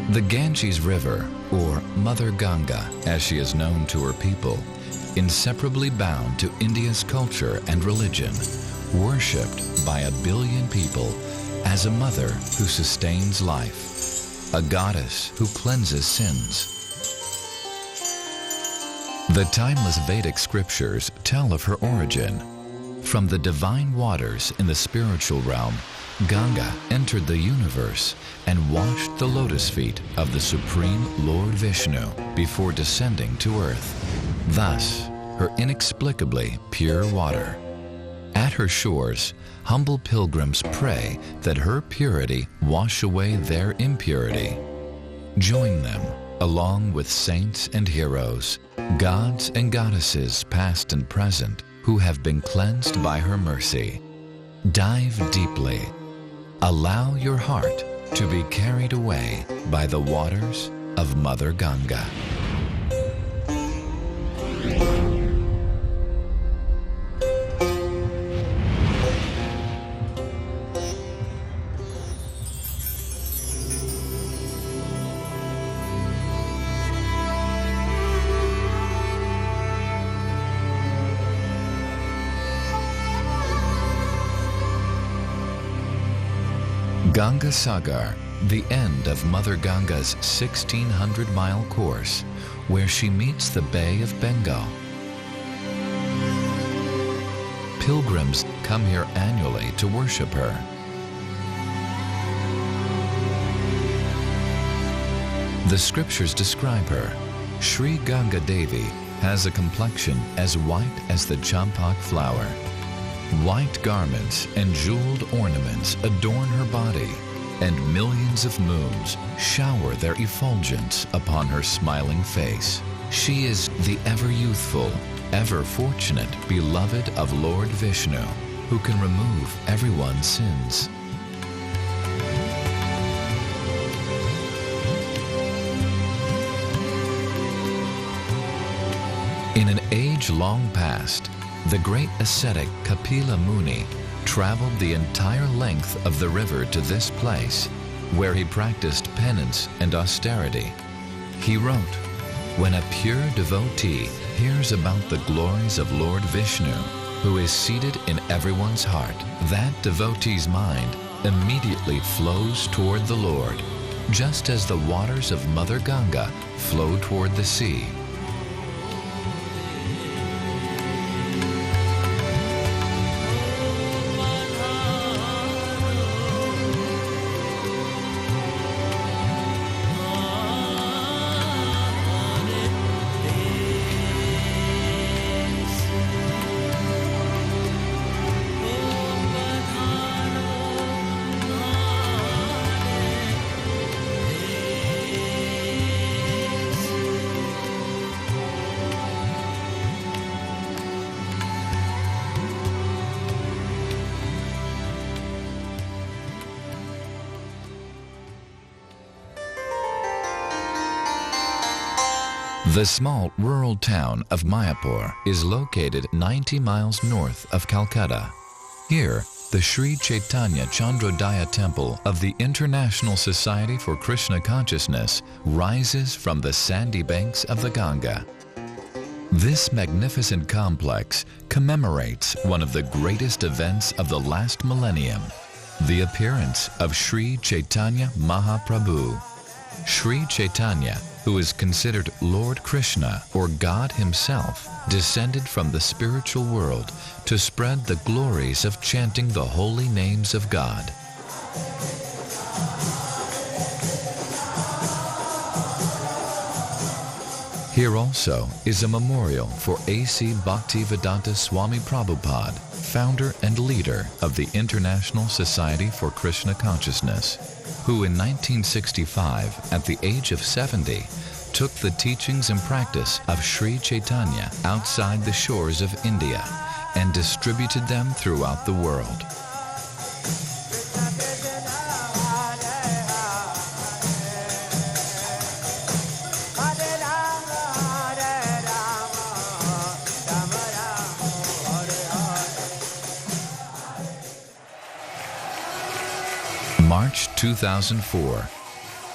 The Ganges River, or Mother Ganga as she is known to her people, inseparably bound to India's culture and religion, worshipped by 1 billion people as a mother who sustains life, a goddess who cleanses sins. The timeless Vedic scriptures tell of her origin. From the divine waters in the spiritual realm, Ganga entered the universe and washed the lotus feet of the Supreme Lord Vishnu before descending to earth. Thus, her inexplicably pure water. At her shores, humble pilgrims pray that her purity wash away their impurity. Join them, along with saints and heroes, gods and goddesses past and present, who have been cleansed by her mercy. Dive deeply. Allow your heart to be carried away by the waters of Mother Ganga. Ganga Sagar, the end of Mother Ganga's 1,600-mile course, where she meets the Bay of Bengal. Pilgrims come here annually to worship her. The scriptures describe her. Sri Ganga Devi has a complexion as white as the champak flower. White garments and jeweled ornaments adorn her body, and millions of moons shower their effulgence upon her smiling face. She is the ever-youthful, ever-fortunate beloved of Lord Vishnu, who can remove everyone's sins. In an age long past, the great ascetic Kapila Muni traveled the entire length of the river to this place, where he practiced penance and austerity. He wrote, "When a pure devotee hears about the glories of Lord Vishnu, who is seated in everyone's heart, that devotee's mind immediately flows toward the Lord, just as the waters of Mother Ganga flow toward the sea." The small rural town of Mayapur is located 90 miles north of Calcutta. Here, the Sri Chaitanya Chandrodaya Temple of the International Society for Krishna Consciousness rises from the sandy banks of the Ganga. This magnificent complex commemorates one of the greatest events of the last millennium, the appearance of Sri Chaitanya Mahaprabhu. Sri Chaitanya, who is considered Lord Krishna or God himself, descended from the spiritual world to spread the glories of chanting the holy names of God. Here also is a memorial for A.C. Bhaktivedanta Swami Prabhupada, founder and leader of the International Society for Krishna Consciousness, who in 1965, at the age of 70, took the teachings and practice of Sri Chaitanya outside the shores of India and distributed them throughout the world. March 2004.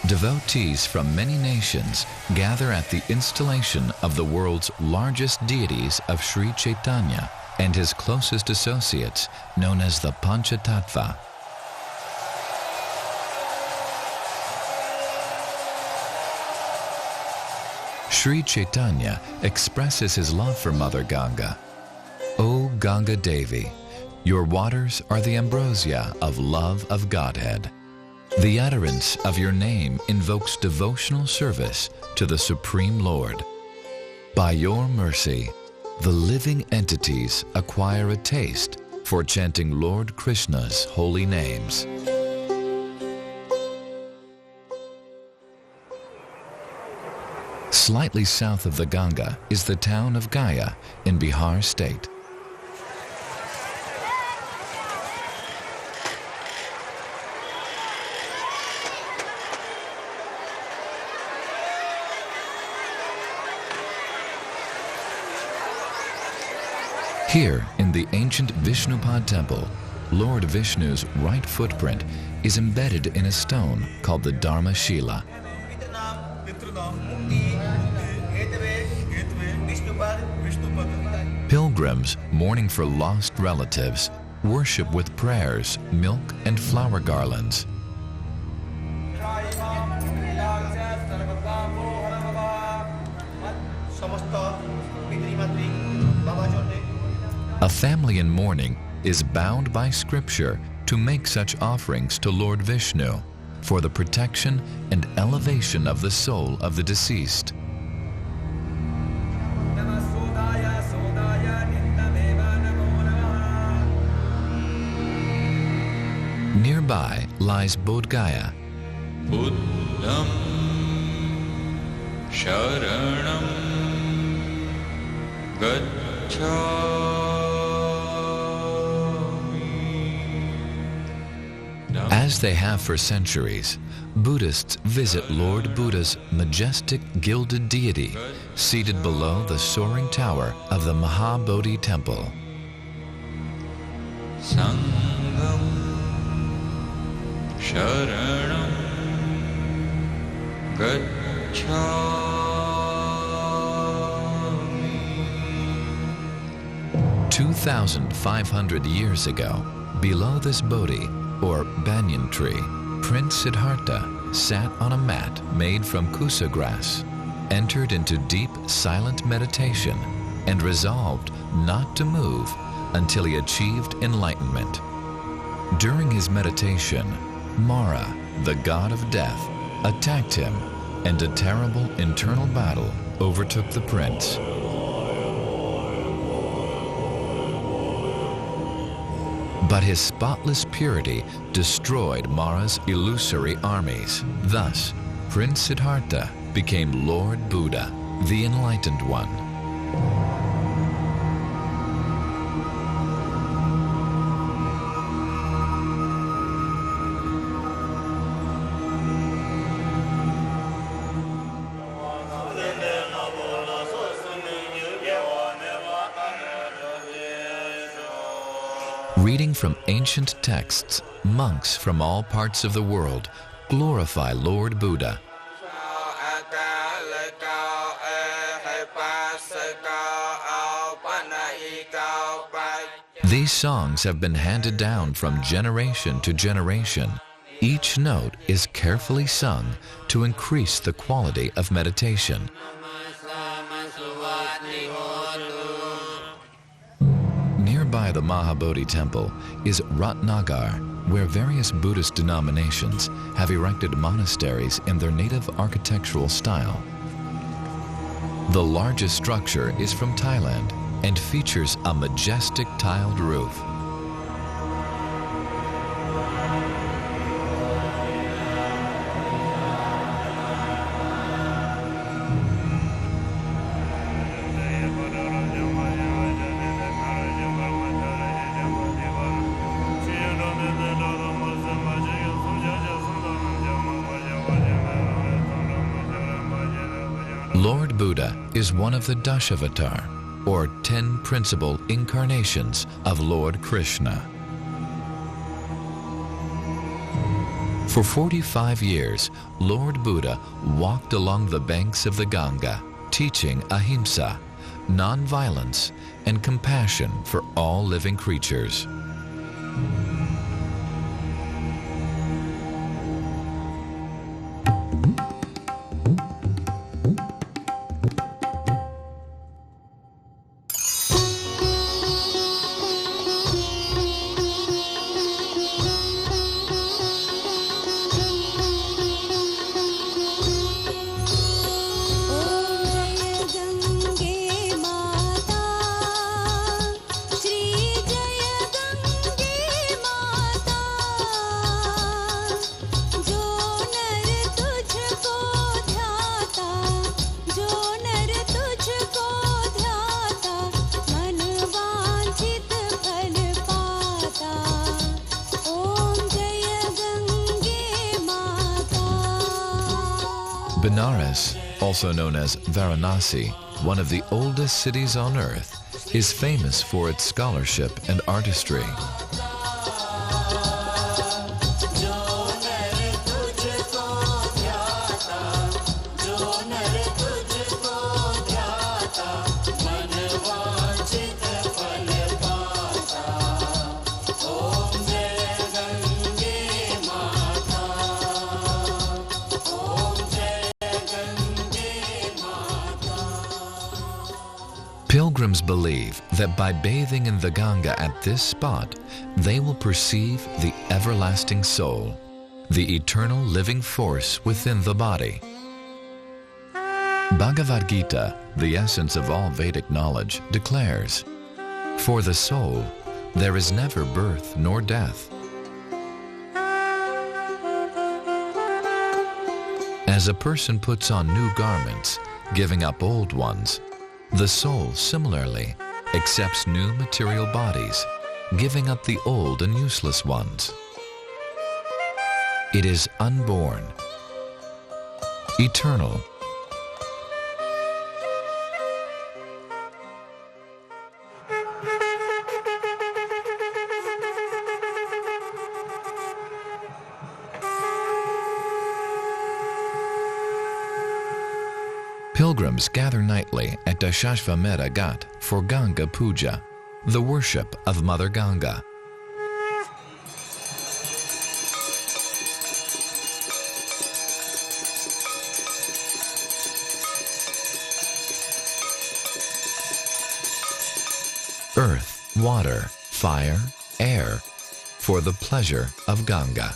Devotees from many nations gather at the installation of the world's largest deities of Sri Chaitanya and his closest associates, known as the Panchatattva. Sri Chaitanya expresses his love for Mother Ganga. O Ganga Devi, your waters are the ambrosia of love of Godhead. The utterance of your name invokes devotional service to the Supreme Lord. By your mercy, the living entities acquire a taste for chanting Lord Krishna's holy names. Slightly south of the Ganga is the town of Gaya in Bihar state. Here, in the ancient Vishnupad temple, Lord Vishnu's right footprint is embedded in a stone called the Dharma Shila. Pilgrims mourning for lost relatives worship with prayers, milk, and flower garlands. A family in mourning is bound by scripture to make such offerings to Lord Vishnu for the protection and elevation of the soul of the deceased. Nearby lies Bodh Gaya. Buddham Sharanam Gacchami. As they have for centuries, Buddhists visit Lord Buddha's majestic gilded deity seated below the soaring tower of the Mahabodhi temple. Sangam Sharanam Gacchami. 2,500 years ago, below this Bodhi, or banyan tree, Prince Siddhartha sat on a mat made from kusa grass, entered into deep, silent meditation, and resolved not to move until he achieved enlightenment. During his meditation, Mara, the god of death, attacked him, and a terrible internal battle overtook the prince. But his spotless purity destroyed Mara's illusory armies. Thus, Prince Siddhartha became Lord Buddha, the Enlightened One. Reading from ancient texts, monks from all parts of the world glorify Lord Buddha. These songs have been handed down from generation to generation. Each note is carefully sung to increase the quality of meditation. Nearby the Mahabodhi temple is Ratnagar, where various Buddhist denominations have erected monasteries in their native architectural style. The largest structure is from Thailand and features a majestic tiled roof. Lord Buddha is one of the Dashavatar, or 10 principal incarnations of Lord Krishna. For 45 years, Lord Buddha walked along the banks of the Ganga, teaching ahimsa, non-violence, and compassion for all living creatures. Benares, also known as Varanasi, one of the oldest cities on earth, is famous for its scholarship and artistry. Pilgrims believe that by bathing in the Ganga at this spot, they will perceive the everlasting soul, the eternal living force within the body. Bhagavad Gita, the essence of all Vedic knowledge, declares, "For the soul, there is never birth nor death." As a person puts on new garments, giving up old ones, the soul similarly accepts new material bodies, giving up the old and useless ones. It is unborn, eternal. Pilgrims gather nightly at Dashashvamedha Ghat for Ganga Puja, the worship of Mother Ganga. Earth, water, fire, air, for the pleasure of Ganga.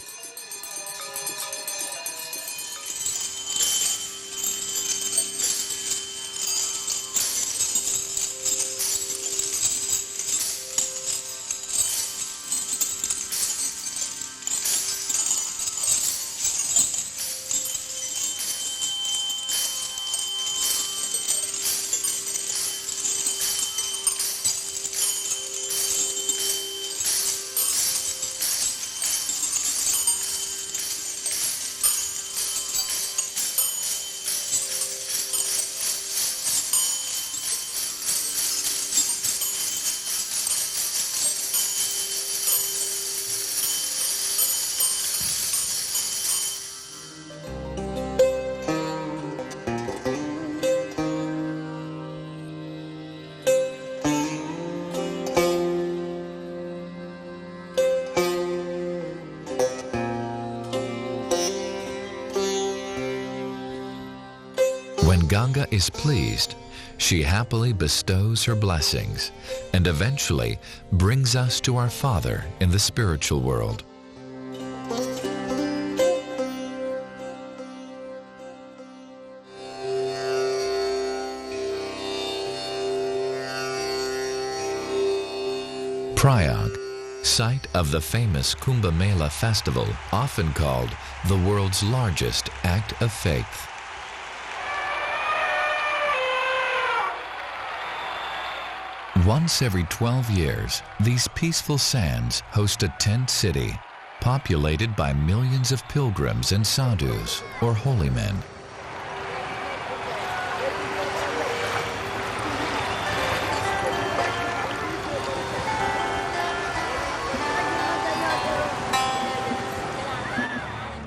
When Ganga is pleased, she happily bestows her blessings and eventually brings us to our Father in the spiritual world. Prayag, site of the famous Kumbh Mela festival, often called the world's largest act of faith. Once every 12 years, these peaceful sands host a tent city populated by millions of pilgrims and sadhus, or holy men.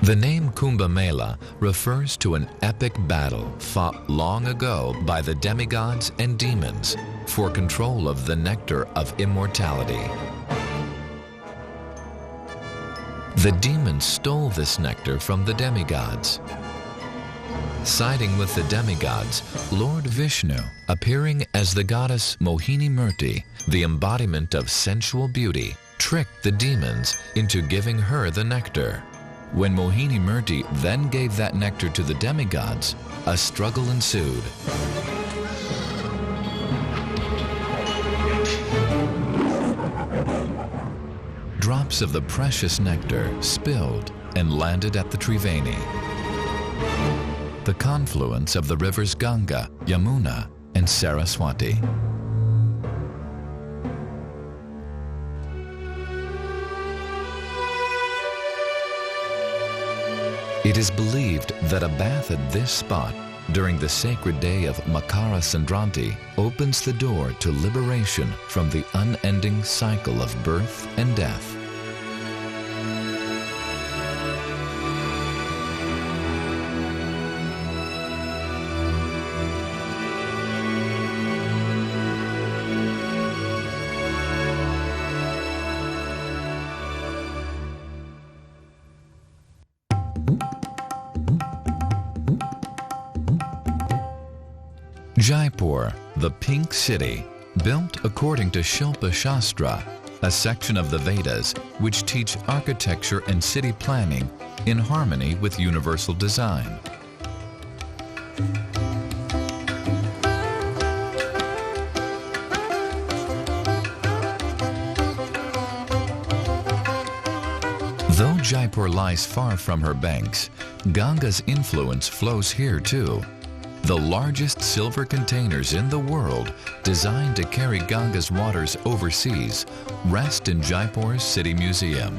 The name Kumbh Mela refers to an epic battle fought long ago by the demigods and demons for control of the nectar of immortality. The demons stole this nectar from the demigods. Siding with the demigods, Lord Vishnu, appearing as the goddess Mohini Murti, the embodiment of sensual beauty, tricked the demons into giving her the nectar. When Mohini Murti then gave that nectar to the demigods, a struggle ensued. Drops of the precious nectar spilled and landed at the Triveni, the confluence of the rivers Ganga, Yamuna, and Saraswati. It is believed that a bath at this spot during the sacred day of Makara Sandranti opens the door to liberation from the unending cycle of birth and death. Jaipur, the Pink City, built according to Shilpa Shastra, a section of the Vedas which teach architecture and city planning in harmony with universal design. Though Jaipur lies far from her banks, Ganga's influence flows here too. The largest silver containers in the world, designed to carry Ganga's waters overseas, rest in Jaipur's City Museum.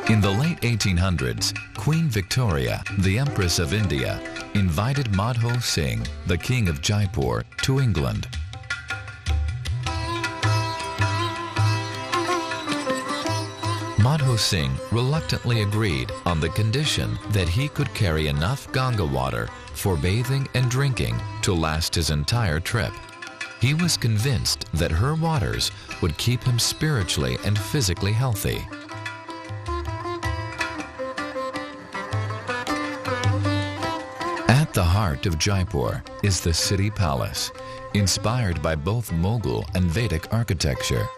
In the late 1800s, Queen Victoria, the Empress of India, invited Madho Singh, the King of Jaipur, to England. Madho Singh reluctantly agreed on the condition that he could carry enough Ganga water for bathing and drinking to last his entire trip. He was convinced that her waters would keep him spiritually and physically healthy. At the heart of Jaipur is the city palace, inspired by both Mughal and Vedic architecture.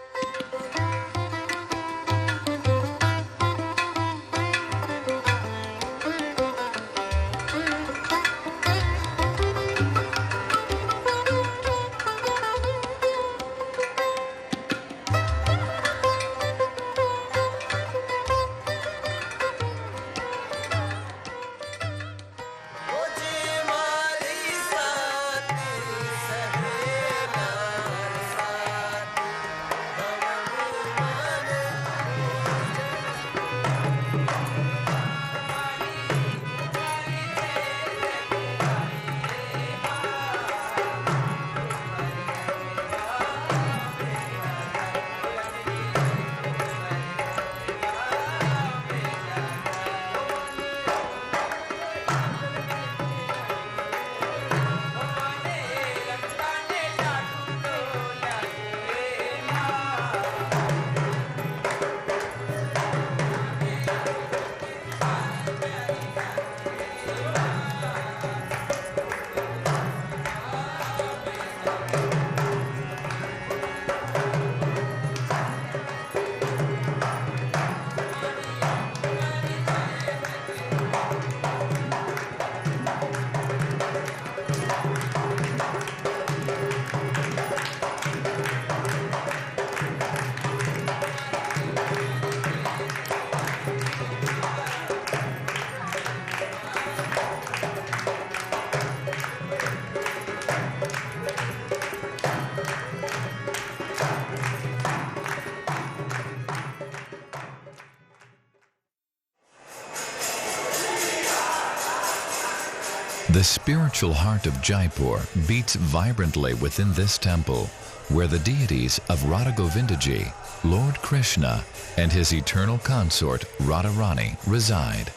The spiritual heart of Jaipur beats vibrantly within this temple, where the deities of Radha Govindaji, Lord Krishna, and his eternal consort Radharani reside.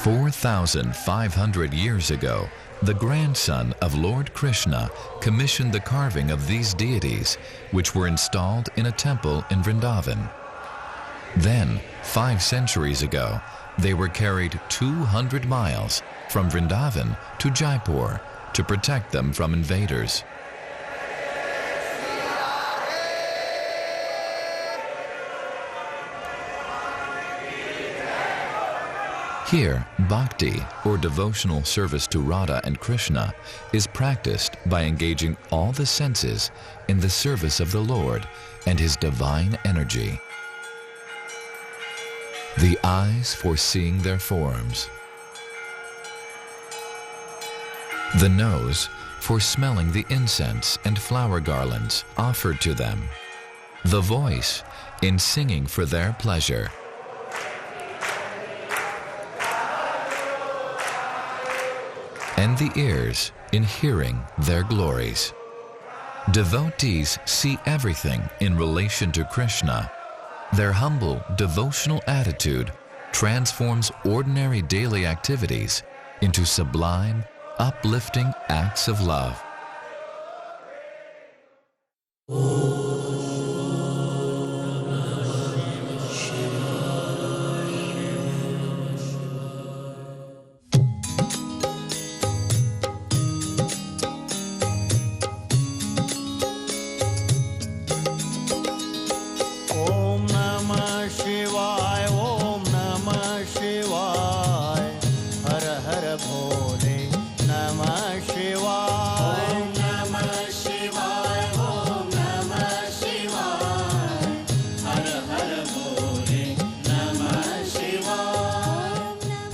"4,500 years ago, the grandson of Lord Krishna commissioned the carving of these deities, which were installed in a temple in Vrindavan. Then, 5 centuries ago, they were carried 200 miles from Vrindavan to Jaipur to protect them from invaders. Here, bhakti, or devotional service to Radha and Krishna, is practiced by engaging all the senses in the service of the Lord and his divine energy. The eyes for seeing their forms. The nose for smelling the incense and flower garlands offered to them. The voice in singing for their pleasure. And the ears in hearing their glories. Devotees see everything in relation to Krishna. Their humble devotional attitude transforms ordinary daily activities into sublime, uplifting acts of love.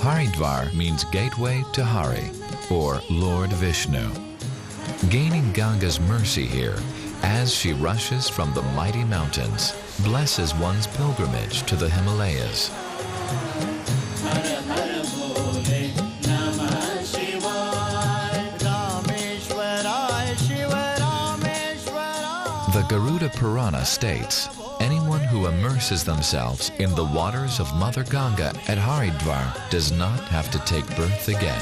Haridwar means gateway to Hari, or Lord Vishnu. Gaining Ganga's mercy here, as she rushes from the mighty mountains, blesses one's pilgrimage to the Himalayas. The Garuda Purana states, anyone who immerses themselves in the waters of Mother Ganga at Haridwar does not have to take birth again.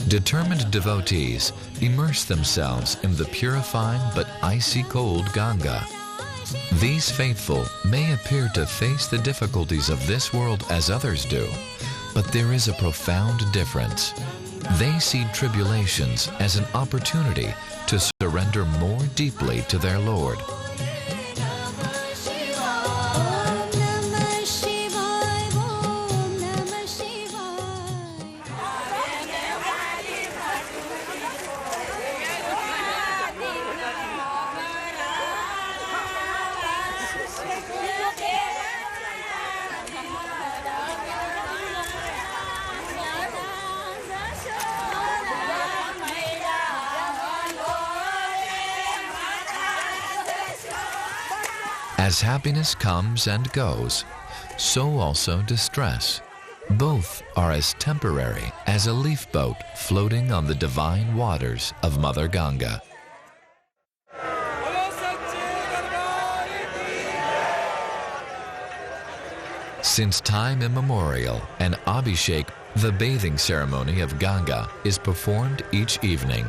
Determined devotees immerse themselves in the purifying but icy cold Ganga. These faithful may appear to face the difficulties of this world as others do, but there is a profound difference. They see tribulations as an opportunity to surrender more deeply to their Lord. As happiness comes and goes, so also distress. Both are as temporary as a leaf boat floating on the divine waters of Mother Ganga. Since time immemorial, an Abhishek, the bathing ceremony of Ganga, is performed each evening.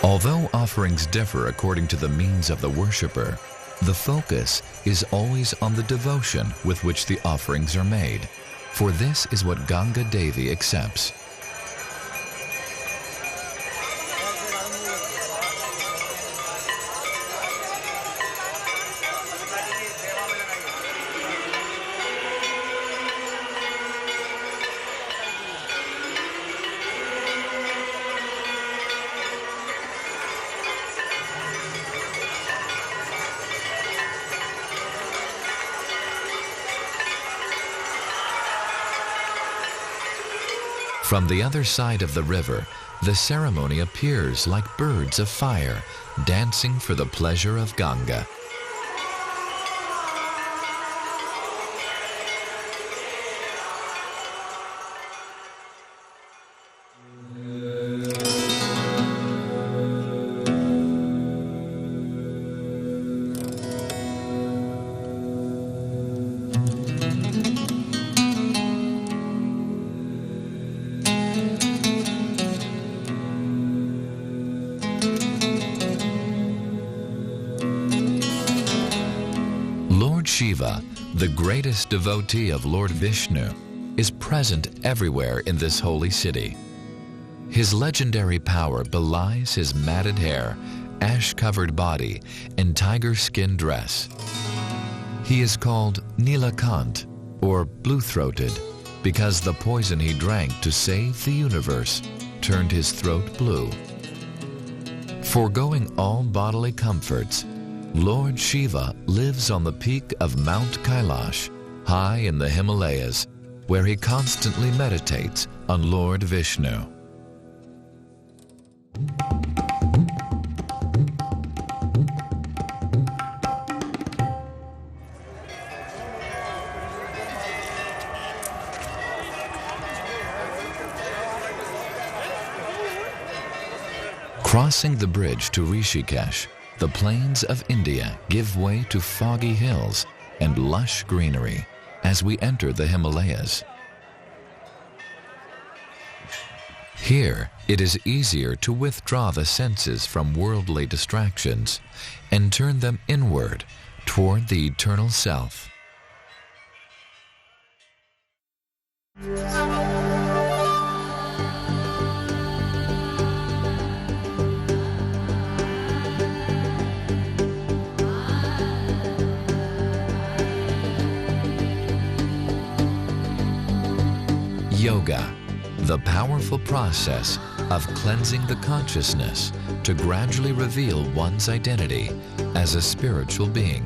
Although offerings differ according to the means of the worshipper, the focus is always on the devotion with which the offerings are made, for this is what Ganga Devi accepts. From the other side of the river, the ceremony appears like birds of fire, dancing for the pleasure of Ganga. Lord Shiva, the greatest devotee of Lord Vishnu, is present everywhere in this holy city. His legendary power belies his matted hair, ash-covered body, and tiger-skin dress. He is called Nilakant, or blue-throated, because the poison he drank to save the universe turned his throat blue. Foregoing all bodily comforts, Lord Shiva lives on the peak of Mount Kailash, high in the Himalayas, where he constantly meditates on Lord Vishnu. Crossing the bridge to Rishikesh, the plains of India give way to foggy hills and lush greenery as we enter the Himalayas. Here, it is easier to withdraw the senses from worldly distractions and turn them inward toward the eternal self. Yoga, the powerful process of cleansing the consciousness to gradually reveal one's identity as a spiritual being.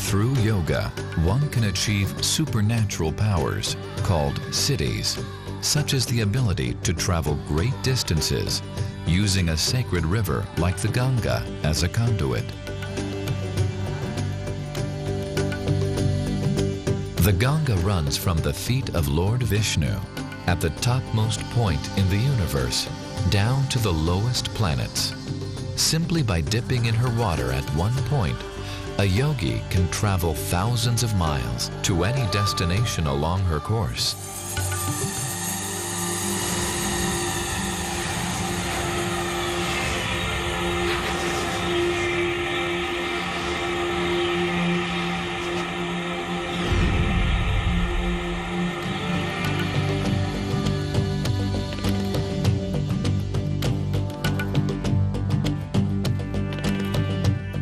Through yoga, one can achieve supernatural powers called siddhis, such as the ability to travel great distances using a sacred river like the Ganga as a conduit. The Ganga runs from the feet of Lord Vishnu, at the topmost point in the universe, down to the lowest planets. Simply by dipping in her water at one point, a yogi can travel thousands of miles to any destination along her course.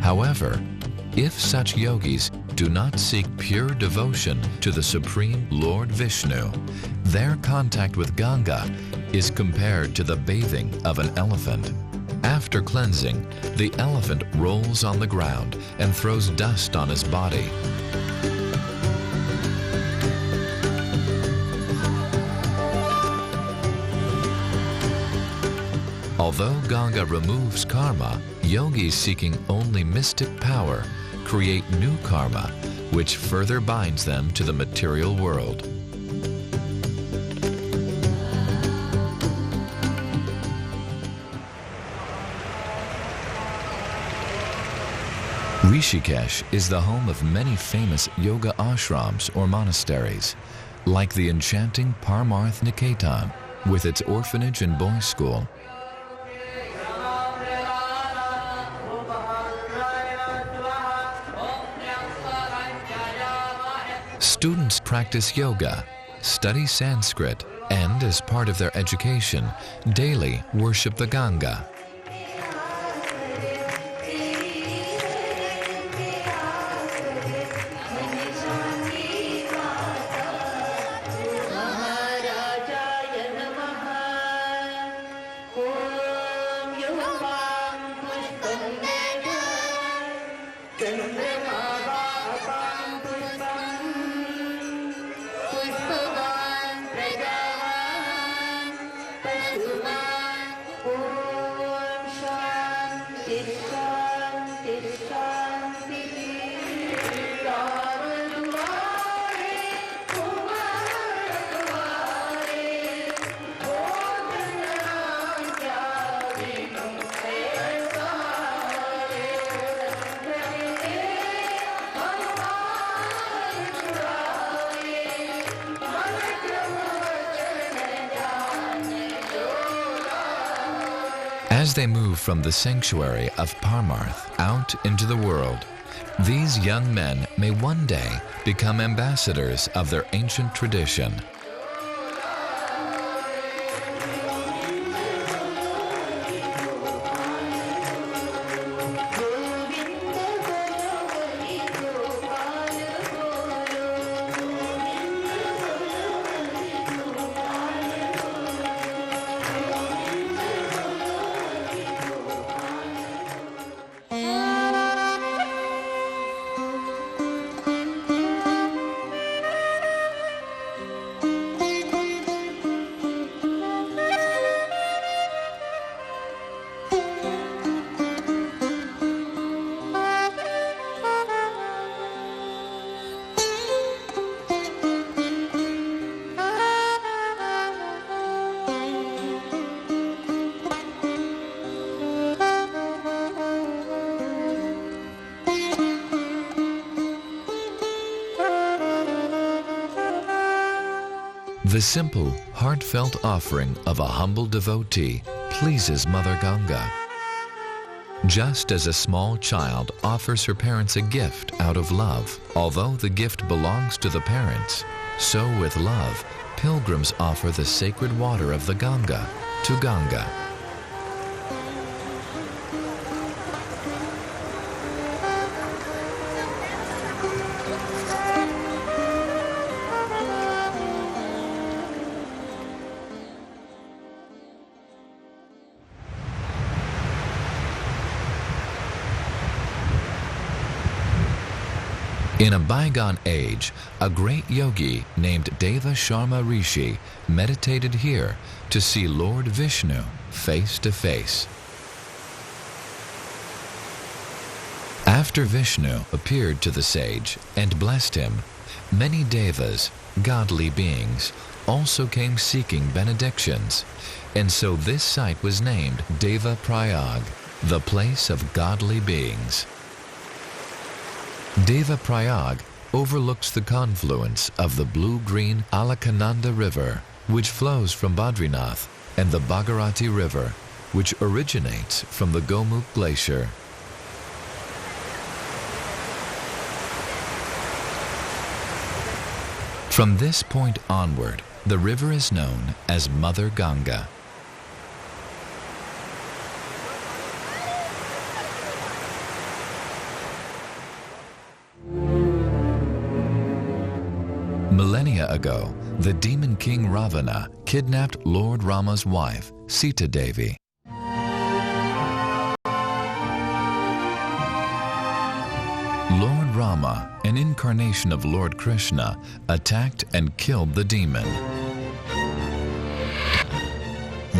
However, if such yogis do not seek pure devotion to the Supreme Lord Vishnu, their contact with Ganga is compared to the bathing of an elephant. After cleansing, the elephant rolls on the ground and throws dust on his body. Although Ganga removes karma, yogis seeking only mystic power create new karma, which further binds them to the material world. Rishikesh is the home of many famous yoga ashrams or monasteries, like the enchanting Parmarth Niketan, with its orphanage and boys' school. Students practice yoga, study Sanskrit, and as part of their education, daily worship the Ganga. As they move from the sanctuary of Parmarth out into the world, these young men may one day become ambassadors of their ancient tradition. The simple, heartfelt offering of a humble devotee pleases Mother Ganga. Just as a small child offers her parents a gift out of love, although the gift belongs to the parents, so with love, pilgrims offer the sacred water of the Ganga to Ganga. In a bygone age, a great yogi named Deva Sharma Rishi meditated here to see Lord Vishnu face to face. After Vishnu appeared to the sage and blessed him, many devas, godly beings, also came seeking benedictions, and so this site was named Deva Prayag, the place of godly beings. Deva Prayag overlooks the confluence of the blue-green Alakananda River, which flows from Badrinath, and the Bhagirati River, which originates from the Gomukh Glacier. From this point onward, the river is known as Mother Ganga. Millennia ago, the demon king Ravana kidnapped Lord Rama's wife, Sita Devi. Rama, an incarnation of Lord Krishna, attacked and killed the demon,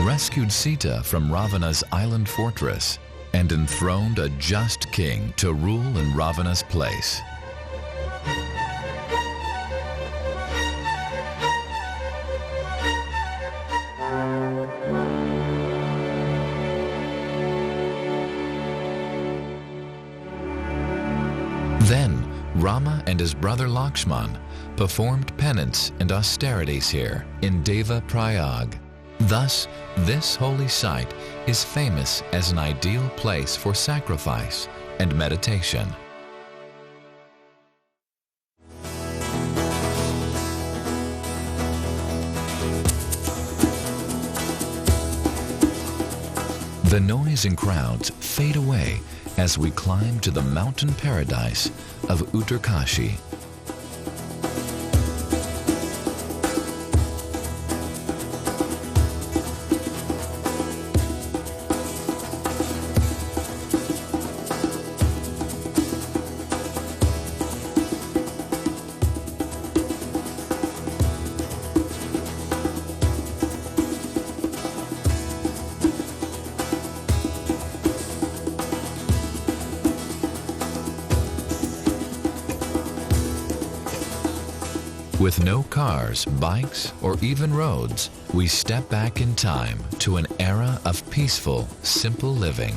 rescued Sita from Ravana's island fortress, and enthroned a just king to rule in Ravana's place. Then Rama and his brother Lakshman performed penance and austerities here in Deva Prayag. Thus, this holy site is famous as an ideal place for sacrifice and meditation. The noise and crowds fade away as we climb to the mountain paradise of Uttarkashi. With no cars, bikes, or even roads, we step back in time to an era of peaceful, simple living.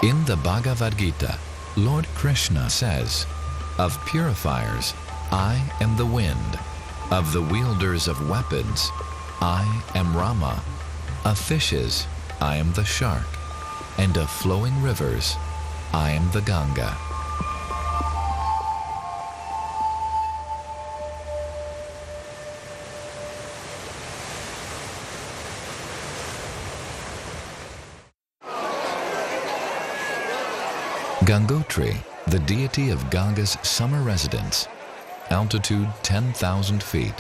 In the Bhagavad Gita, Lord Krishna says, "Of purifiers, I am the wind. Of the wielders of weapons, I am Rama. Of fishes, I am the shark. And of flowing rivers, I am the Ganga." Gangotri, the deity of Ganga's summer residence, altitude 10,000 feet.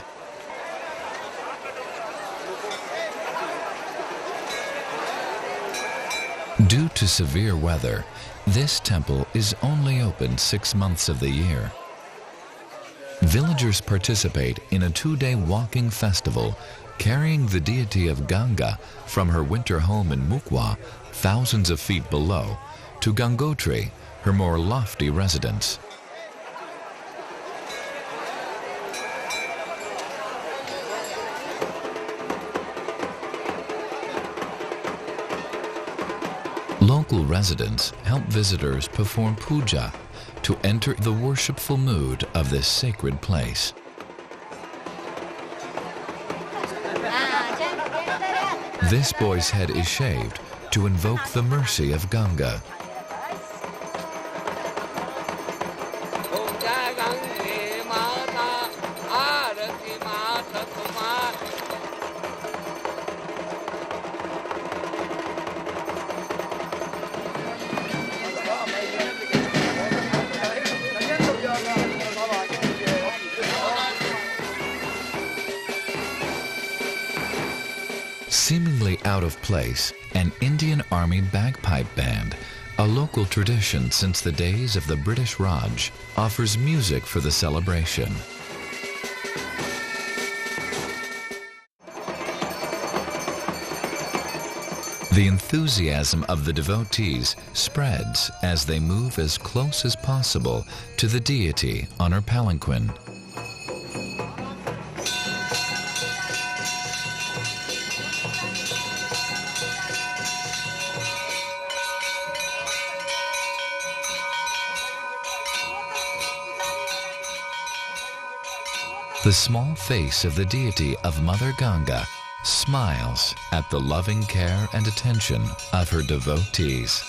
Due to severe weather, this temple is only open 6 months of the year. Villagers participate in a 2-day walking festival, carrying the deity of Ganga from her winter home in Mukwa, thousands of feet below, to Gangotri, her more lofty residence. Local residents help visitors perform puja to enter the worshipful mood of this sacred place. This boy's head is shaved to invoke the mercy of Ganga. Seemingly out of place, an Indian Army bagpipe band, a local tradition since the days of the British Raj, offers music for the celebration. The enthusiasm of the devotees spreads as they move as close as possible to the deity on her palanquin. The small face of the deity of Mother Ganga smiles at the loving care and attention of her devotees.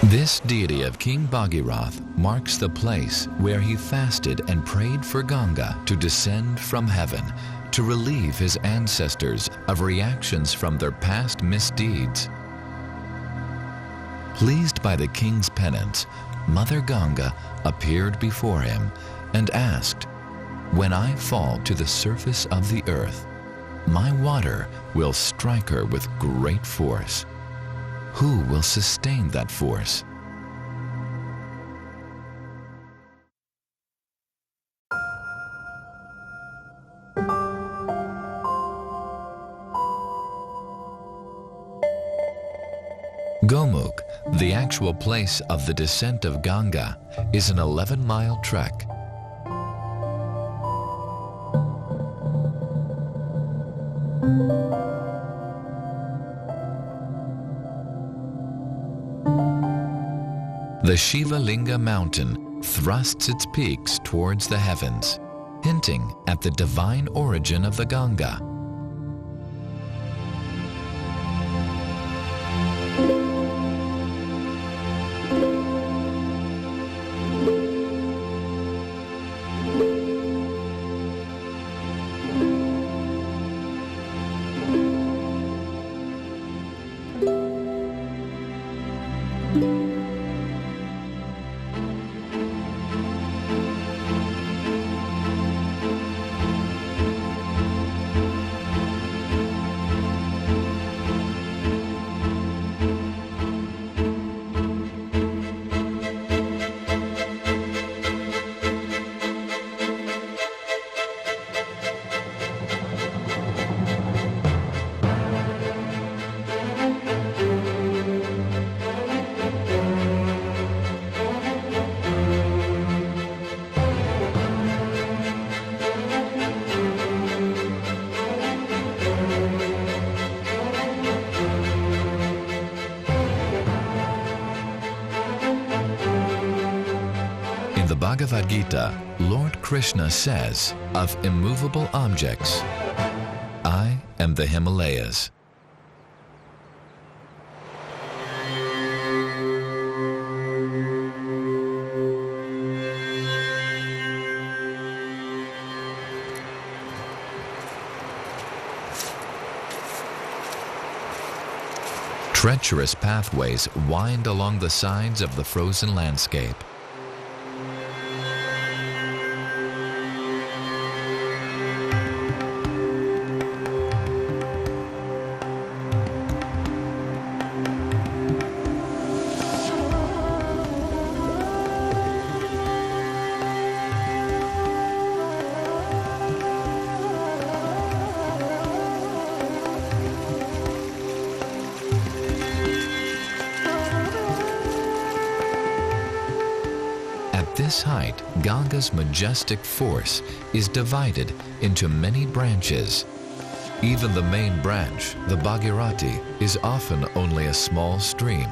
This deity of King Bhagirath marks the place where he fasted and prayed for Ganga to descend from heaven to relieve his ancestors of reactions from their past misdeeds. Pleased by the king's penance, Mother Ganga appeared before him and asked, "When I fall to the surface of the earth, my water will strike her with great force. Who will sustain that force?" Gomukh, the actual place of the descent of Ganga, is an 11-mile trek. The Shiva Linga mountain thrusts its peaks towards the heavens, hinting at the divine origin of the Ganga. In the Bhagavad Gita, Lord Krishna says of immovable objects, "I am the Himalayas." Treacherous pathways wind along the sides of the frozen landscape. At this height, Ganga's majestic force is divided into many branches, Even the main branch, the Bhagirathi, is often only a small stream.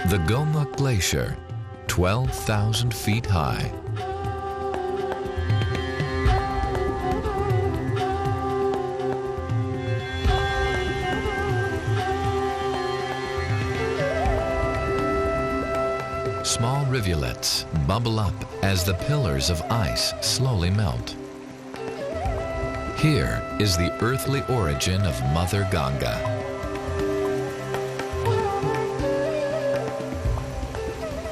The Ganga Glacier, 12,000 feet high. Small rivulets bubble up as the pillars of ice slowly melt. Here is the earthly origin of Mother Ganga.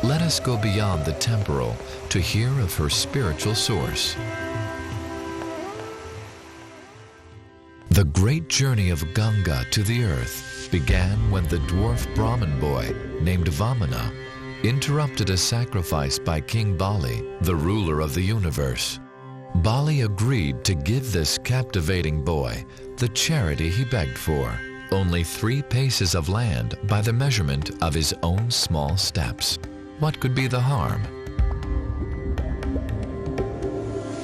Let us go beyond the temporal to hear of her spiritual source. The great journey of Ganga to the earth began when the dwarf Brahmin boy named Vamana interrupted a sacrifice by King Bali, the ruler of the universe. Bali agreed to give this captivating boy the charity he begged for, only 3 paces of land by the measurement of his own small steps. What could be the harm?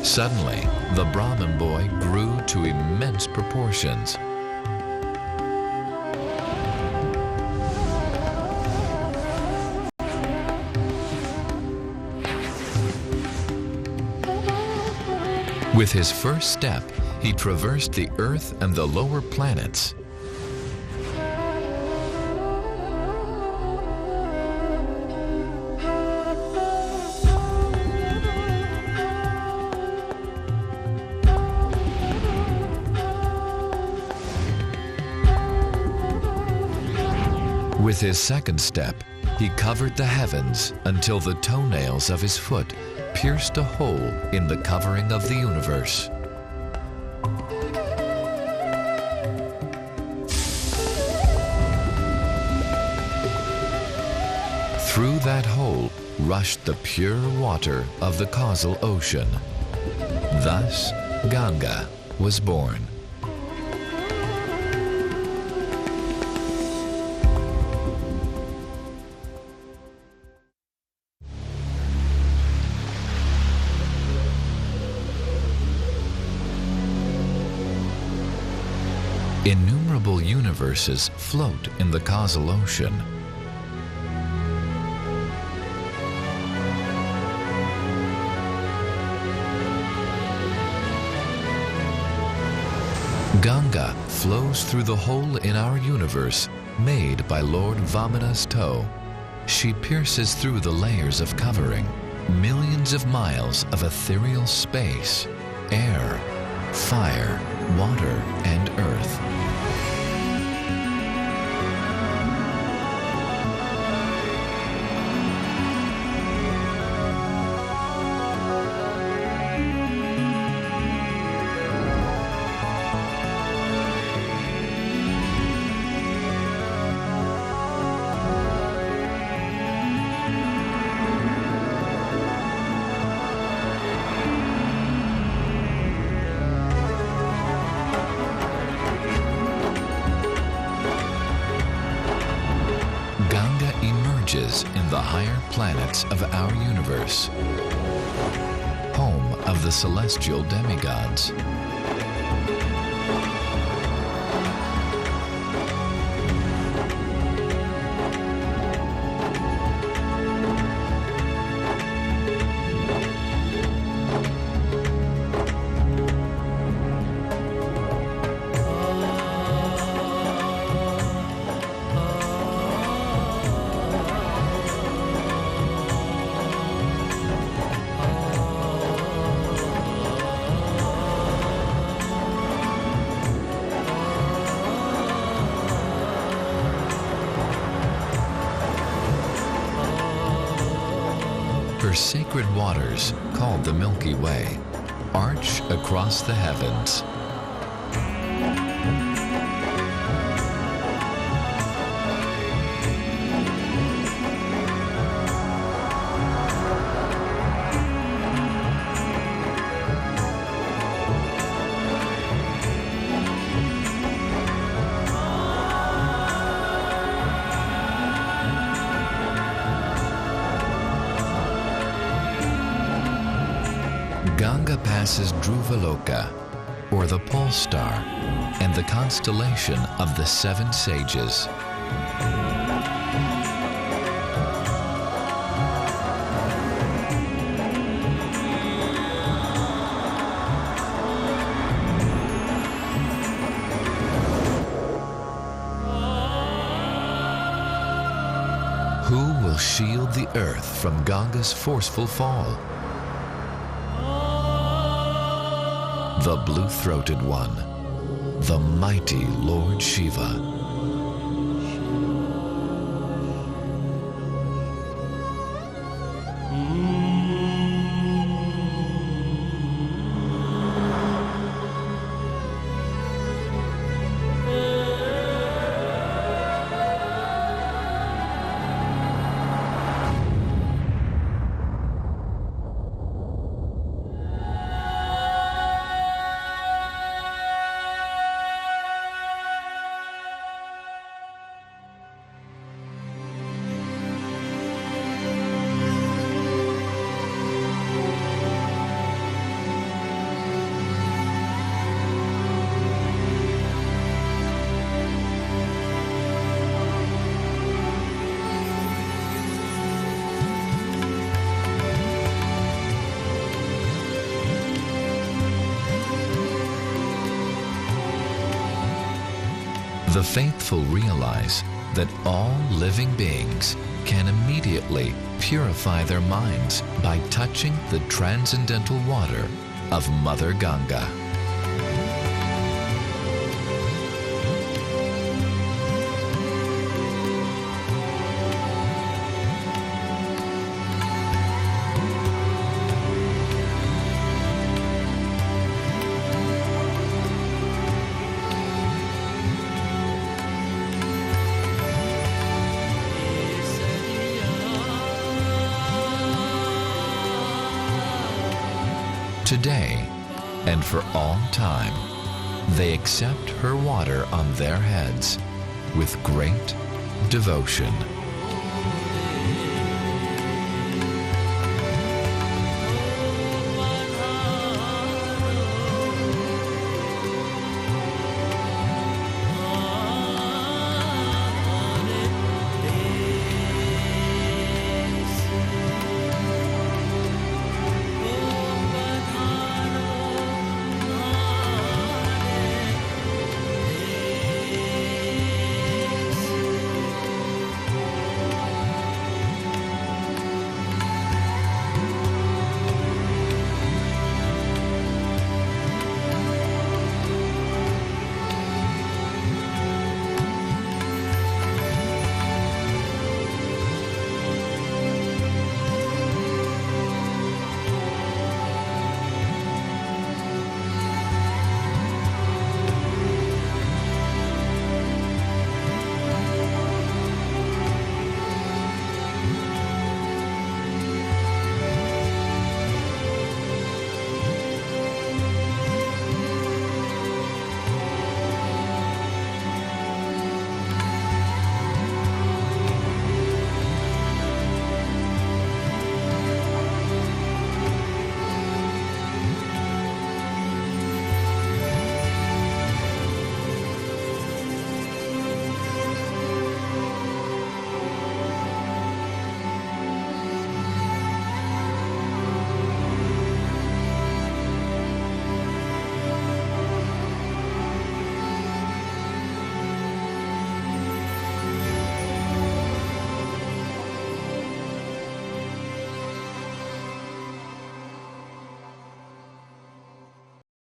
Suddenly, the Brahmin boy grew to immense proportions. With his first step, he traversed the Earth and the lower planets. With his second step, he covered the heavens until the toenails of his foot pierced a hole in the covering of the universe. Through that hole rushed the pure water of the causal ocean. Thus, Ganga was born. Innumerable universes float in the causal ocean. Ganga flows through the hole in our universe made by Lord Vamana's toe. She pierces through the layers of covering, millions of miles of ethereal space, air, fire, water, and earth. In the higher planets of our universe, home of the celestial demigods. Her sacred waters, called the Milky Way, arch across the heavens. Ganga passes Dhruvaloka, or the pole star, and the constellation of the seven sages. Who will shield the earth from Ganga's forceful fall? The blue-throated one, the mighty Lord Shiva. The faithful realize that all living beings can immediately purify their minds by touching the transcendental water of Mother Ganga. Today, and for all time, they accept her water on their heads with great devotion.